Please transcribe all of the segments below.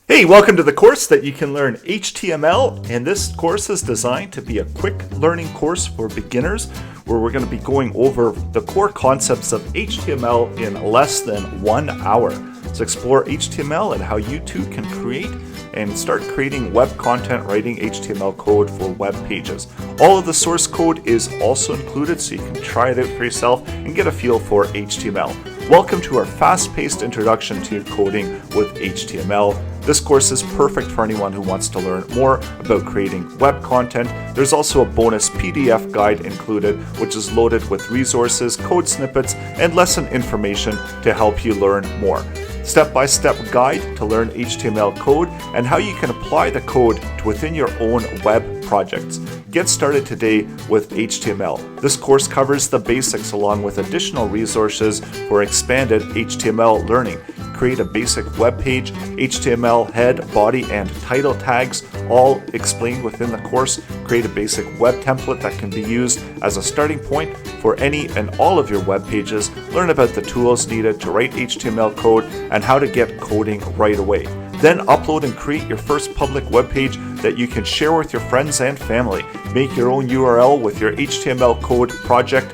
Hey, welcome to the course that you can learn HTML, and this course is designed to be a quick learning course for beginners where we're going to be going over the core concepts of HTML in less than 1 hour. So explore HTML and how you too can create and start creating web content writing HTML code for web pages. All of the source code is also included, so you can try it out for yourself and get a feel for HTML. Welcome to our fast-paced introduction to coding with HTML. This course is perfect for anyone who wants to learn more about creating web content. There's also a bonus PDF guide included, which is loaded with resources, code snippets, and lesson information to help you learn more. Step-by-step guide to learn HTML code and how you can apply the code to within your own web projects. Get started today with HTML. This course covers the basics along with additional resources for expanded HTML learning. Create a basic web page, HTML head, body, and title tags, all explained within the course. Create a basic web template that can be used as a starting point for any and all of your web pages. Learn about the tools needed to write HTML code and how to get coding right away. Then upload and create your first public web page that you can share with your friends and family. Make your own URL with your HTML code project.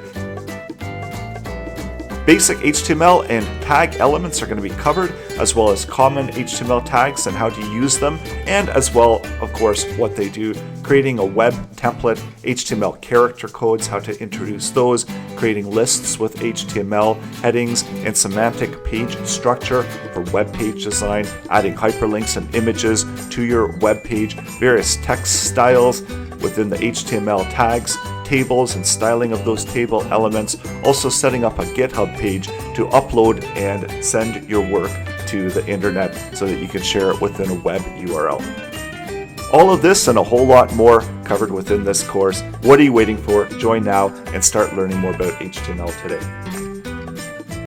Basic HTML and tag elements are going to be covered, as well as common HTML tags and how to use them, and as well, of course, what they do. Creating a web template, HTML character codes, how to introduce those, creating lists with HTML headings and semantic page structure for web page design, adding hyperlinks and images to your web page, various text styles within the HTML tags, tables and styling of those table elements, also setting up a GitHub page to upload and send your work to the internet so that you can share it within a web URL. All of this and a whole lot more covered within this course. What are you waiting for? Join now and start learning more about HTML today.